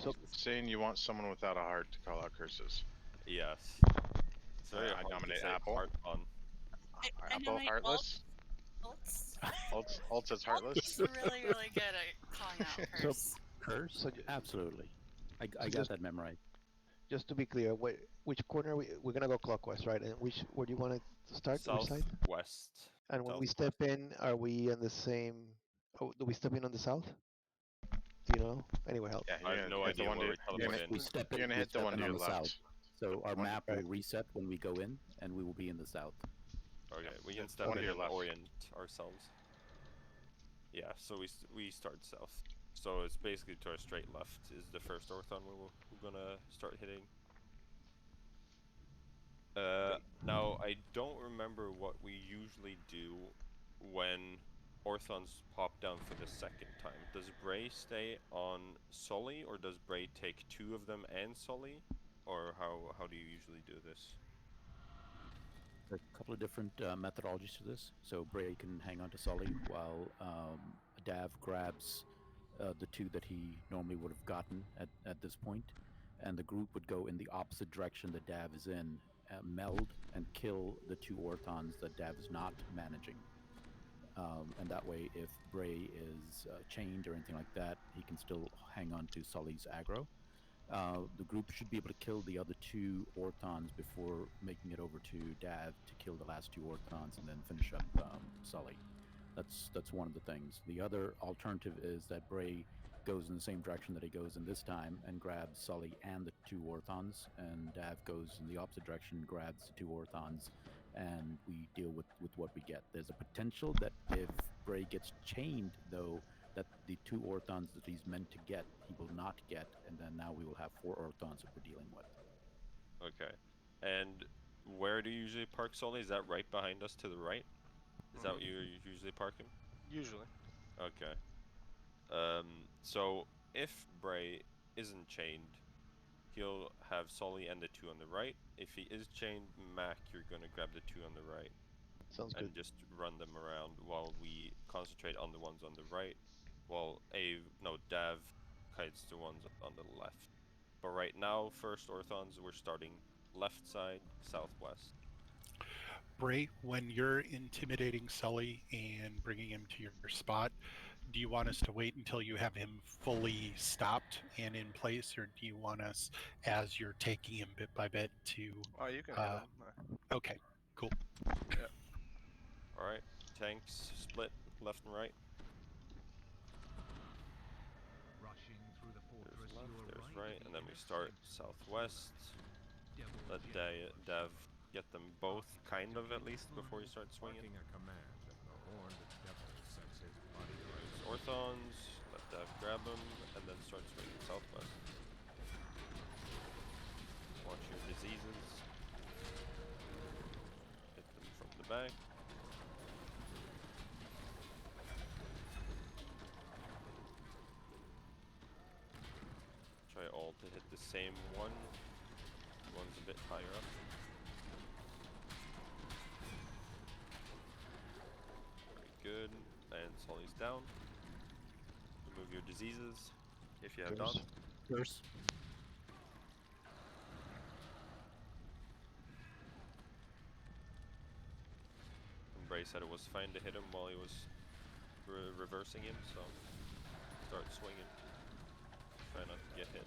So saying you want someone without a heart to call out curses. Yes. It's very I hard to nominate say Apple. heart on. I Apple nominate heartless. Ults. Ults is heartless. Ults is really, really good at calling out So- curse. Curse? So Absolutely. I so got just- that memorized. just to be clear, which corner we're gonna go clockwise, right? And where do you want to start? Which side? Southwest. And when we step in, are we on the same? Oh, do we step in on the south? Do you know? Anyway, help. Yeah, I have no hit the idea one where to, we you're teleport gonna, in. We step you're in, gonna we hit the step one in to on your the left. south. So our map Right. will reset when we go in, and we will be in the south. Okay, we can It's step one in to your and left. orient ourselves. Yeah, so we start south. So it's basically to our straight left is the first orthon we're gonna start hitting. Now I don't remember what we usually do when orthons pop down for the second time. Does Bray stay on Sully, or does Bray take two of them and Sully? Or how do you usually do this? There are a couple of different methodologies to this. So Bray can hang on to Sully while Dav grabs the two that he normally would have gotten at this point, and the group would go in the opposite direction that Dav is in, meld and kill the two orthons that Dav is not managing. And that way, if Bray is chained or anything like that, he can still hang on to Sully's aggro. The group should be able to kill the other two orthons before making it over to Dav to kill the last two orthons and then finish up Sully. That's one of the things. The other alternative is that Bray goes in the same direction that he goes in this time and grabs Sully and the two orthons, and Dav goes in the opposite direction, grabs the two orthons, and we deal with what we get. There's a potential that if Bray gets chained, though, that the two orthons that he's meant to get, he will not get, and then now we will have four orthons that we're dealing with. Okay. And where do you usually park Sully? Is that right behind us to the right? Is that what you usually park him? Usually. Okay. So if Bray isn't chained, he'll have Sully and the two on the right. If he is chained, Mac, you're gonna grab the two on the right Sounds and good. just run them around while we concentrate on the ones on the right, while Dav kites the ones on the left. But right now, first orthons, we're starting left side, southwest. Bray, when you're intimidating Sully and bringing him to your spot, do you want us to wait until you have him fully stopped and in place, or do you want us, as you're taking him bit by bit, to... Oh, you can hit him. Okay, cool. Alright, tanks split left and right. Rushing through the fortress, There's left, you there's arrive right, at and the then we inner start sanctum. southwest. Devil Let Jet, Dav get them both, kind of at least, before you start swinging. barking a command, and the horned devil sets his body There's orthons, let Dav grab them, and then start swinging southwest. Watch your diseases. Hit them from the back. Try all to hit the same one. One's a bit higher up. Very good. And Sully's down. Remove your diseases if you have Curse. done. Curse. And Bray said it was fine to hit him while he was reversing him, so start swinging. Try not to get hit.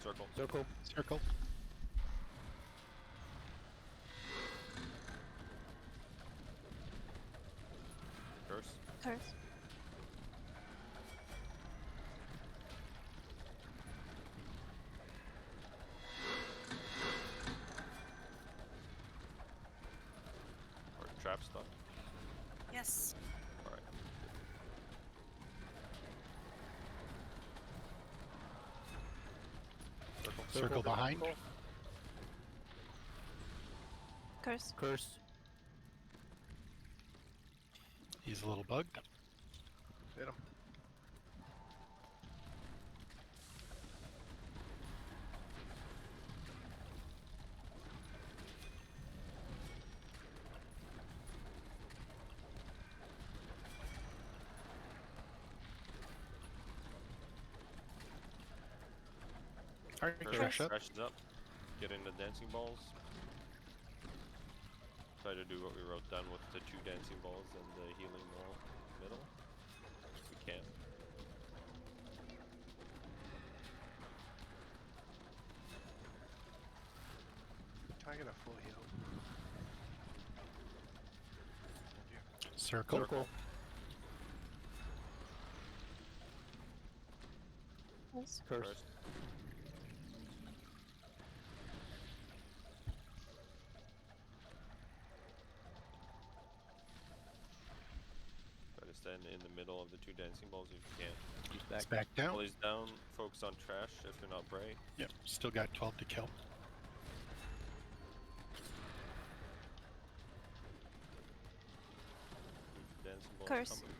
Circle. Circle. Circle. Curse. Curse. Or trap stuff. Yes. Alright. Circle. Circle behind. Curse. Curse. He's a little bugged. Hit him. Alright, Curse trash up. crashes up. Get in the dancing balls. Try to do what we wrote down with the 2 dancing balls and the healing wall middle. If we can. Can I get a full heal? Circle. Circle. Curse. Curse. First. Try to stand in the middle of the 2 dancing balls if you can. He's It's back. back down. Bullies down, focus on trash if you're not Bray. Yep, still got 12 to kill. Dancing balls Curse. coming.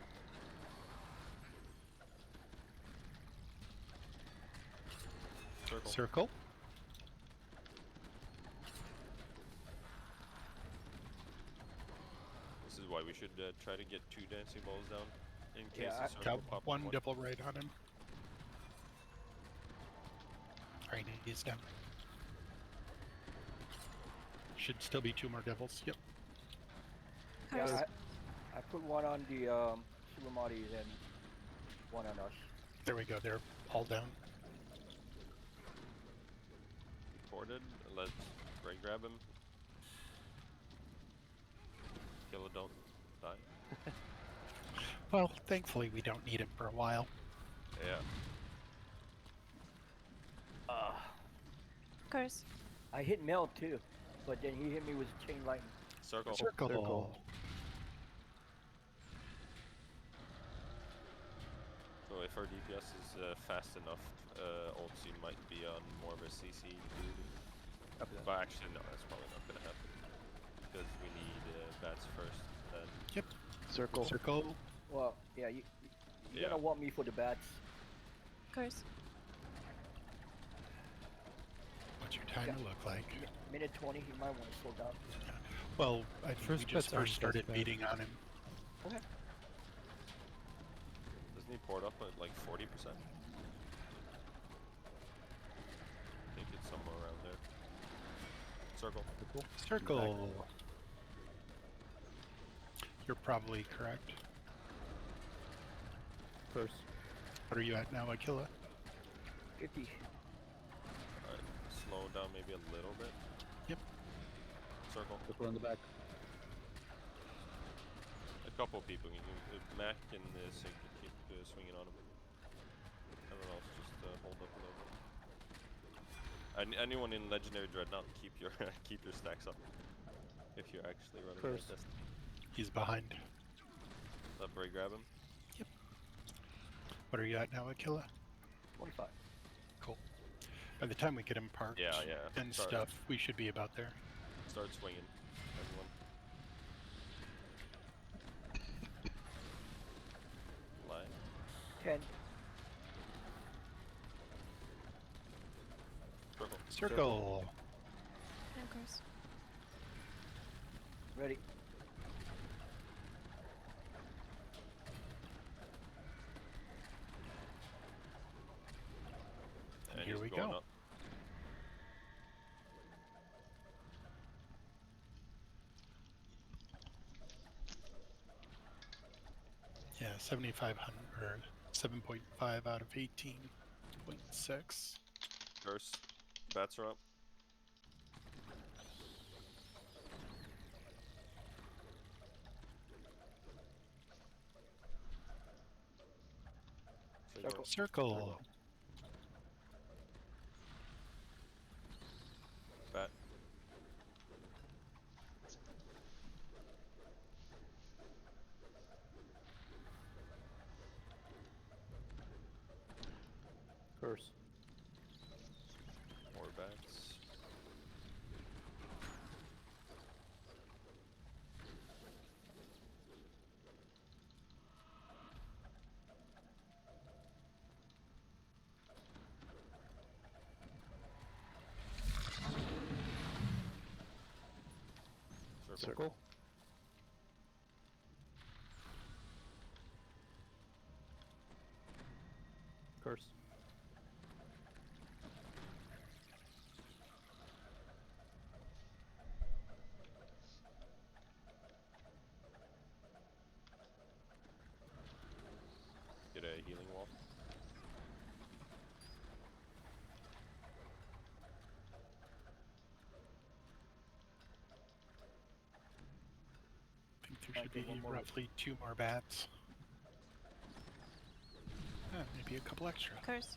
Circle. Circle. This is why we should try to get 2 dancing balls down in case Yeah, the I- circle Got pops one double right on him. Alright, he's down. Should still be 2 more devils. Yep. Yeah, Curse. I put one on the Sulamati and one on us. There we go. They're all down. Ported. Let Bray grab him. Killer don't die. Well, thankfully we don't need him for a while. Yeah. Curse. I hit Mel too, but then he hit me with chain lightning. Circle. Circle. So if our DPS is fast enough, Ulti might be on more of a CC duty. But actually, no, that's probably not gonna happen. Because we need bats first, then... Circle. Circle. Well, yeah, you Yeah. gotta want me for the bats. Curse. What's your timer look like? Minute 20, he might want to slow down. Well, I think First we just bets aren't first started best bet. beating on him. Doesn't he port up at like 40%? I think it's somewhere around there. Circle. Circle. You're probably correct. Curse. What are you at now, Aquila? 50. Alright, slow down maybe a little bit. Yep. Circle. Circle in the back. A couple people. You can, Mac and Sig keep swinging on him. Everyone else just hold up a little bit. Anyone in Legendary Dreadnought, keep your keep your stacks up. If you're actually running Curse. that test. He's behind. Let Bray grab him. What are you at now, Aquila? 25. Cool. By the time we get him parked Yeah, yeah. and Start- stuff, we should be about there. Start swinging, everyone. Line. 10. Circle. Circle. And curse. Ready. And Here he's we going go. up. Yeah, 7,500 or 7.5 out of 18.6. Curse. Bats are up. Circle. Circle. Bat. Curse. More bats. Circle. Curse. Should be one more. roughly 2 more bats. Maybe a couple extra. Curse.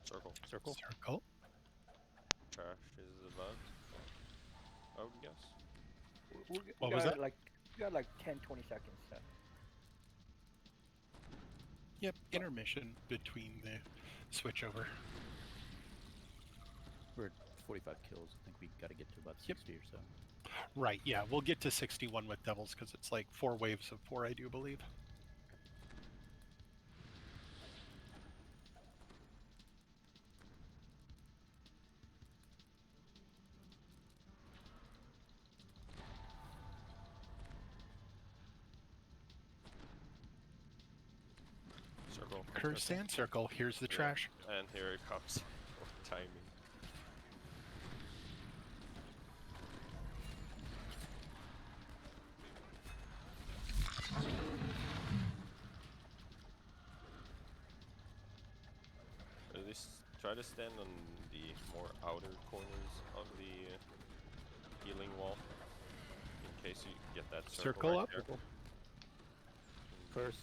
Circle. Circle. Circle. Trash is about. I would guess. What was that? We got like 10, 20 seconds left. Yep, intermission between the switchover. We're at 45 kills. I think we got to get to about Yep. 60 or so. Right, yeah, we'll get to 61 with Devils because it's like 4 waves of 4, I do believe. Circle. Curse and circle, here's the Yeah. trash. And here it comes. What timing. At least try to stand on the more outer corners of the healing wall in case you get that circle, Circle right up. there. Curse.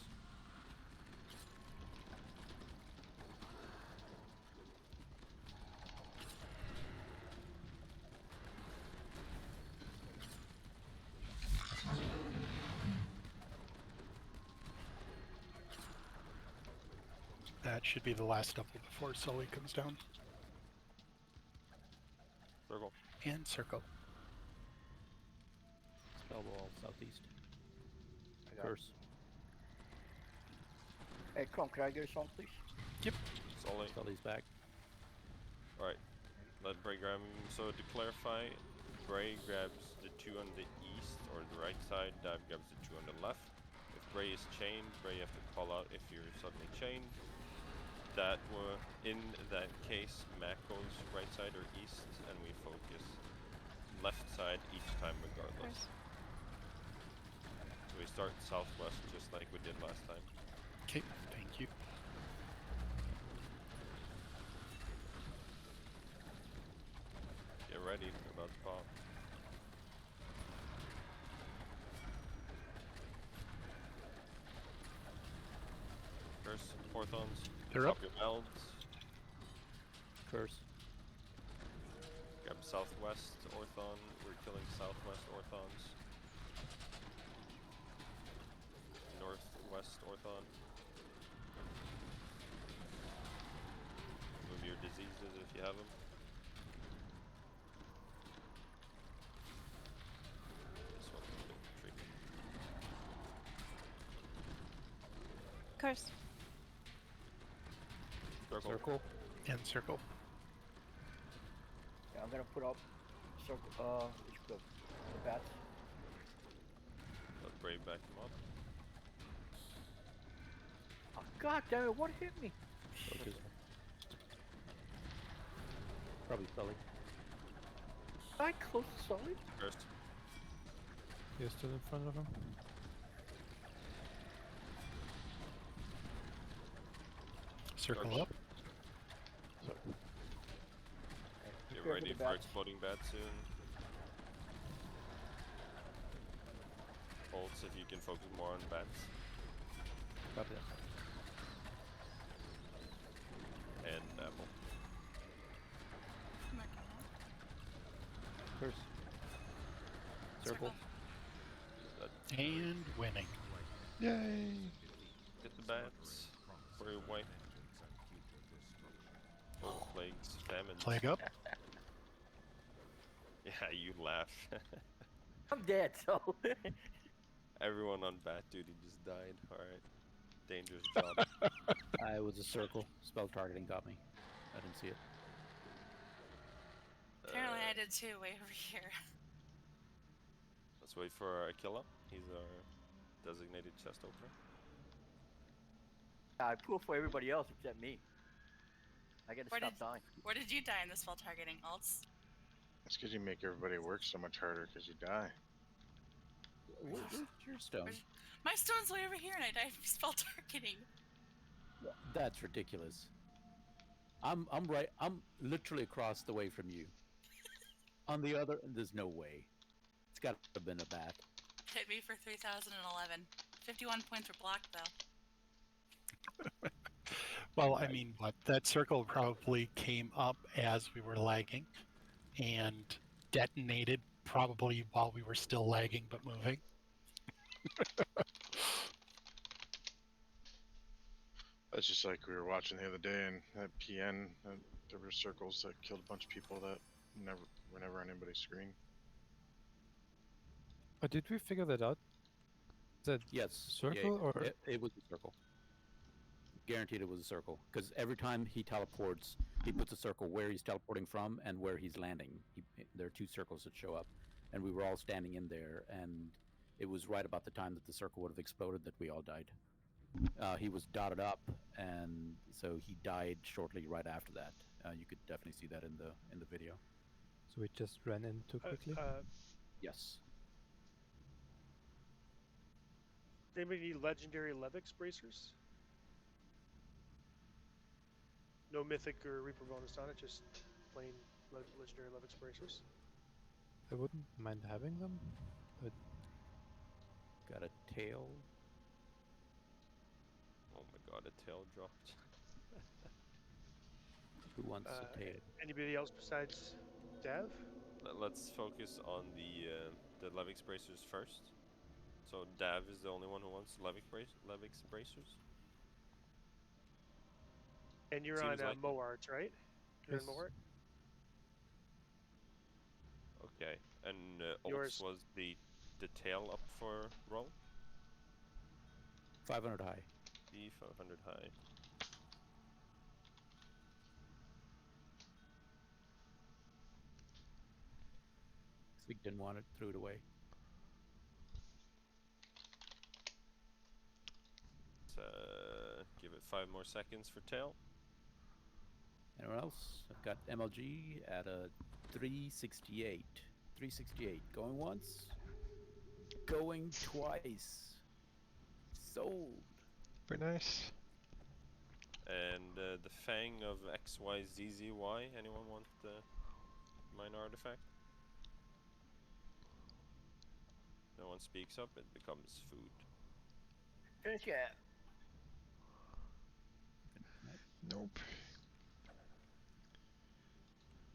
That should be the last double before Sully comes down. Circle. And circle. Spell wall southeast. I got it. Curse. Hey, Chrome, could I get a song, please? Solely. Sully's back. Alright. Let Bray grab him. So to clarify, Bray grabs the 2 on the east or the right side, Dab grabs the 2 on the left. If Bray is chained, Bray you have to call out if you're suddenly chained. That in that case, Mac goes right side or east, and we focus left side each time regardless. Curse. So we start southwest just like we did last time. Okay, thank you. Get ready, we're about to pop. Curse, Orthons. They're Drop up. your melds. Curse. Grab southwest Orthon. We're killing southwest Orthons. Northwest Orthon. Move your diseases if you have them. This one's a bit tricky. Curse. Circle. Circle. And circle. Yeah, I'm gonna put up circle. The bats. Let Brave back him up. Oh, God damn it! What hit me? Focus. Probably Sully. I close to Sully. First. You're still in front of him. Circle up. Get Prepare ready the for bats. exploding bat soon. Bolts if you can focus more on bats. Copy that. And apple. Curse. Circle. And winning. Yay! Get the bats for your wife. Oh, plagues, famines. Flag up. Yeah, you laugh. I'm dead. So. Everyone on bat duty just died. Alright. Dangerous job. I was a circle. Spell targeting got me. I didn't see it. Apparently I did too, way over here. Let's wait for Aquila. He's our designated chest opener. I pull for everybody else except me. I gotta Where stop dying. Where did you die in this spell targeting alts? It's because you make everybody work so much harder because you die. Where's your stone? My stone's way over here and I died from spell targeting. That's ridiculous. I'm literally across the way from you. On the other, there's no way. It's got to have been a bat. Hit me for 3,011. 51 points were blocked, though. Well, I mean, what that circle probably came up as we were lagging, and detonated probably while we were still lagging but moving. That's just like we were watching the other day, and at PN, there were circles that killed a bunch of people that were never on anybody's screen. But did we figure that out? That Yes. circle or it was a circle. Guaranteed it was a circle. Because every time he teleports, he puts a circle where he's teleporting from and where he's landing. There are two circles that show up. And we were all standing in there, and it was right about the time that the circle would have exploded that we all died. He was dotted up, and so he died shortly right after that. You could definitely see that in the video. so we just ran in too quickly? Yes. Does anybody need legendary Levix bracers? No mythic or Reaper bonus on it, just plain legendary Levix bracers. I wouldn't mind having them, but Got a tail. Oh my god, a tail dropped. Who wants a tail? Anybody else besides Dav? Let's focus on the Levix bracers first. So Dav is the only one who wants Levix bracers. And you're Seems on like- Moards, right? You're Yes. on Moart? Okay, and Yours- Olds was the tail up for roll? 500 high. The 500 high. Sig didn't want it, threw it away. Give it 5 more seconds for tail. Anyone else? I've got MLG at a 368. 368. Going once. Going twice. Sold. Very nice. And the Fang of XYZZY. Anyone want the minor artifact? No one speaks up, it becomes food. Finish it. Nope.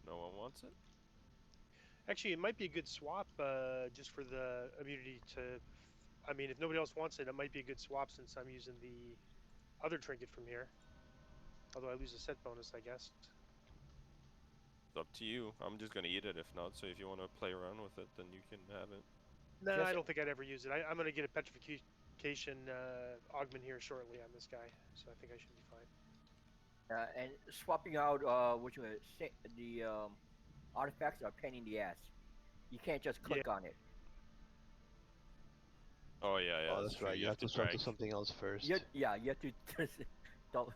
No one wants it? Actually, it might be a good swap just for the immunity to... I mean, if nobody else wants it, it might be a good swap since I'm using the other trinket from here. Although I lose a set bonus, I guess. It's up to you. I'm just gonna eat it if not, so if you want to play around with it, then you can have it. No, Just- I don't think I'd ever use it. I'm going to get a petrification augment here shortly on this guy, so I think I should be fine. And swapping out the artifacts are a pain in the ass. You can't just click on it. Oh yeah, Oh, that's true. right. You have to swap to drag. something else first. You have to. Don't.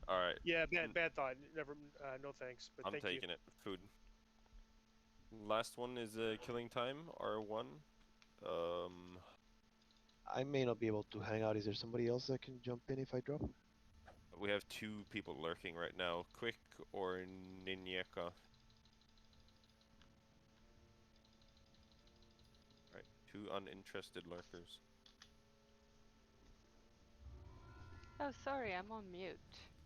All right, Yeah, bad thought. Never, no thanks. But I'm thank taking it. Food. Last one is killing time R1. I may not be able to hang out. Is there somebody else that can jump in if I drop? We have 2 people lurking right now. Quick or Ninyeka. Right, 2 uninterested lurkers. Oh, sorry, I'm on mute.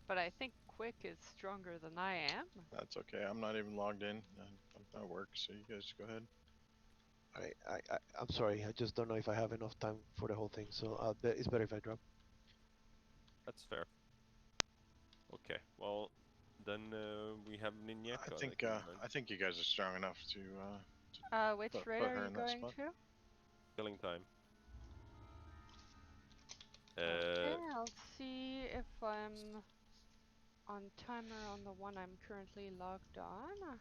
But I think Quick is stronger than I am. That's okay. I'm not even logged in. I'm at work, so you guys go ahead. I'm sorry. I just don't know if I have enough time for the whole thing. So it's better if I drop. That's fair. Okay, well, then we have Ninyeka. I think you guys are strong enough to Which put raid her are you in that going spot. to? Killing time. Okay, I'll see if I'm on timer on the one I'm currently logged on.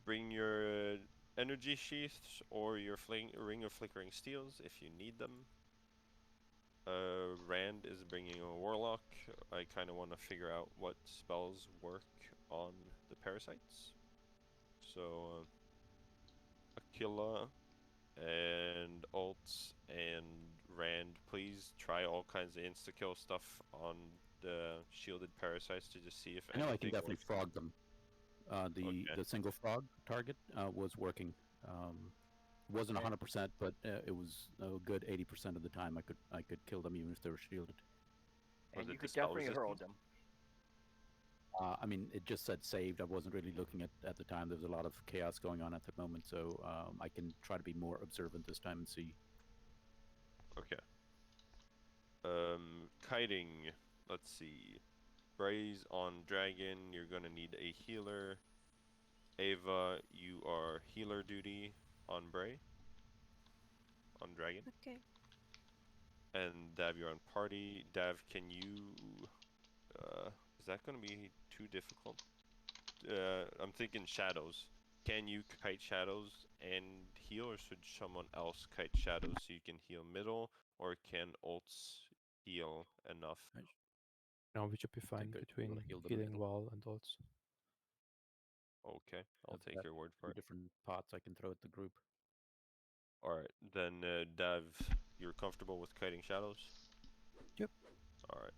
Bring your energy sheaths or your ring of flickering steels if you need them. Rand is bringing a warlock. I kind of want to figure out what spells work on the parasites. So Aquila and Alts and Rand, please try all kinds of insta-kill stuff on the shielded parasites to just see if I know I can anything definitely works. frog them. The single frog target was working. Wasn't 100%, but it was a good 80% of the time I could kill them even if they were shielded. And you could definitely hurl them. I mean, it just said saved. I wasn't really looking at the time. There was a lot of chaos going on at the moment, so I can try to be more observant this time and see. Okay. Kiting. Let's see. Braze on dragon. You're gonna need a healer. Ava, you are healer duty on Bray. On dragon. Okay. And Dav, you're on party. Dav, can you? Is that gonna be too difficult? I'm thinking shadows. Can you kite shadows and heal, or should someone else kite shadows so you can heal middle, or can ults heal enough? No, we should be fine good. between We'll heal the healing middle. wall and ults. Okay, I'll I've take got your word for two it. different pots I can throw at the group. Alright, then Dav, you're comfortable with kiting shadows? Yep. Alright.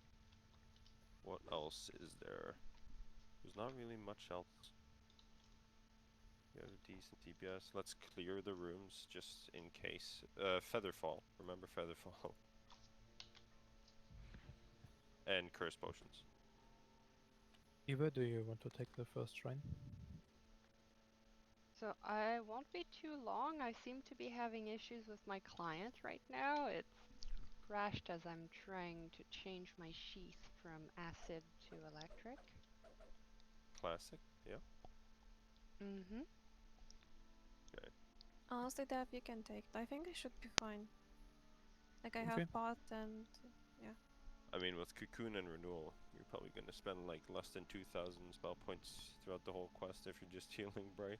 What else is there? There's not really much else. You have a decent DPS. Let's clear the rooms just in case. Featherfall. Remember Featherfall. And curse potions. Eva, do you want to take the first shrine? So I won't be too long. I seem to be having issues with my client right now. It's crashed as I'm trying to change my sheath from acid to electric. Classic, yeah. Mm-hmm. Okay. Honestly, Dev, you can take it. I think I should be fine. Like, I Okay. have bot and yeah. I mean, with Cocoon and Renewal, you're probably gonna spend like less than 2,000 spell points throughout the whole quest if you're just healing Bray.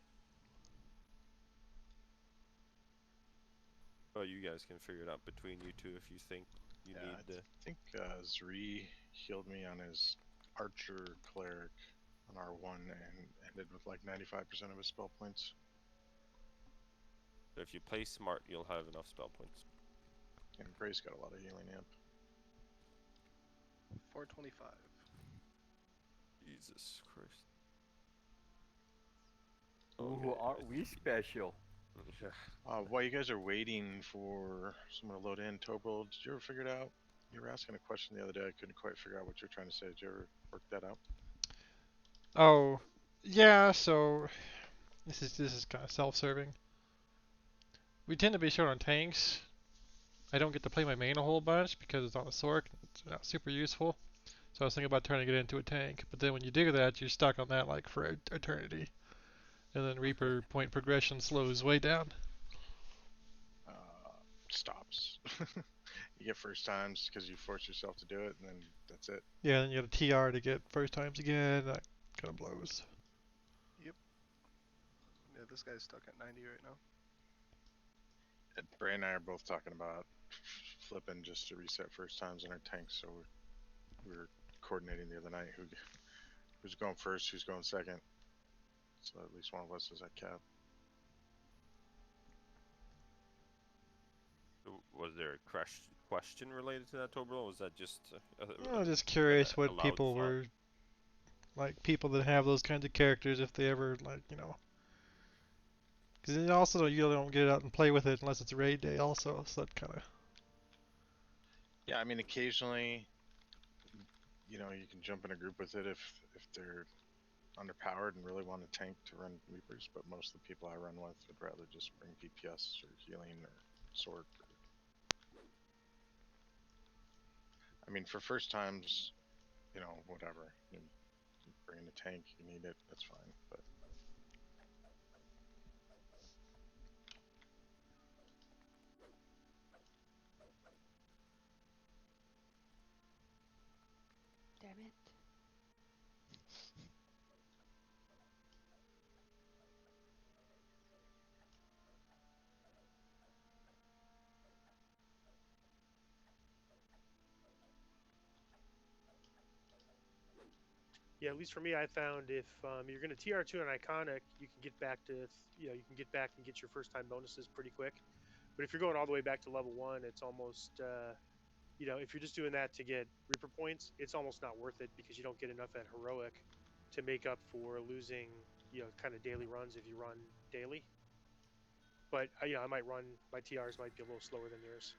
Oh, you guys can figure it out between you two if you think you need the... I think Zri healed me on his Archer Cleric on R1 and ended with like 95% of his spell points. So if you play smart, you'll have enough spell points. And Bray's got a lot of healing amp. 425. Jesus Christ. Ooh, aren't we special? Yeah. While you guys are waiting for someone to load in, Tobal, did you ever figure it out? You were asking a question the other day. I couldn't quite figure out what you were trying to say. Did you ever work that out? Oh, yeah. So this is kind of self-serving. We tend to be short on tanks. I don't get to play my main a whole bunch because it's on a Sork. It's not super useful. So I was thinking about turning it into a tank. But then when you do that, you're stuck on that like for eternity. And then Reaper point progression slows way down. Stops. You get first times because you force yourself to do it, and then that's it. Yeah, then you got a TR to get first times again. That kind of blows. Yep. Yeah, this guy's stuck at 90 right now. And Bray and I are both talking about flipping just to reset first times in our tanks, so we were coordinating the other night who's going first, who's going second. So at least one of us is at cap. Was there a question related to that, Tobal, or was that just... I was just curious what loud people thought? were... Like, people that have those kinds of characters, if they ever, like, you know... Because also, you don't get out and play with it unless it's raid day also, so that kind of... Yeah, I mean, occasionally, you know, you can jump in a group with it if they're underpowered and really want to tank to run Reapers, but most of the people I run with would rather just bring DPS or healing or sword. I mean, for first times, you know, whatever. You bring in a tank, you need it, that's fine. But Damn it. Yeah, at least for me, I found if you're going to TR2 an iconic, you can get back to you can get back and get your first time bonuses pretty quick. But if you're going all the way back to level 1, it's almost, you know, if you're just doing that to get Reaper points, it's almost not worth it because you don't get enough at Heroic to make up for losing, you know, kind of daily runs if you run daily. But, you know, I might run, my TRs might be a little slower than yours.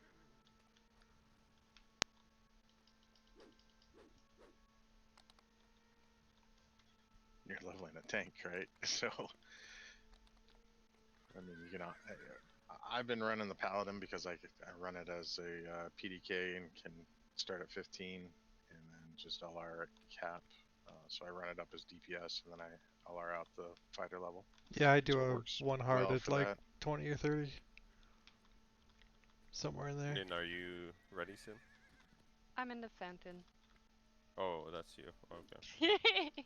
You're leveling a tank, right? So, I mean, you can. I've been running the Paladin because I run it as a PDK and can start at 15 and then just LR at cap. So I run it up as DPS and then I LR out the fighter level. Yeah, I do So it a works one well hearted for like that. 20 or 30. Somewhere in there. Lynn, are you ready soon? I'm in the fountain. Oh, that's you. Okay.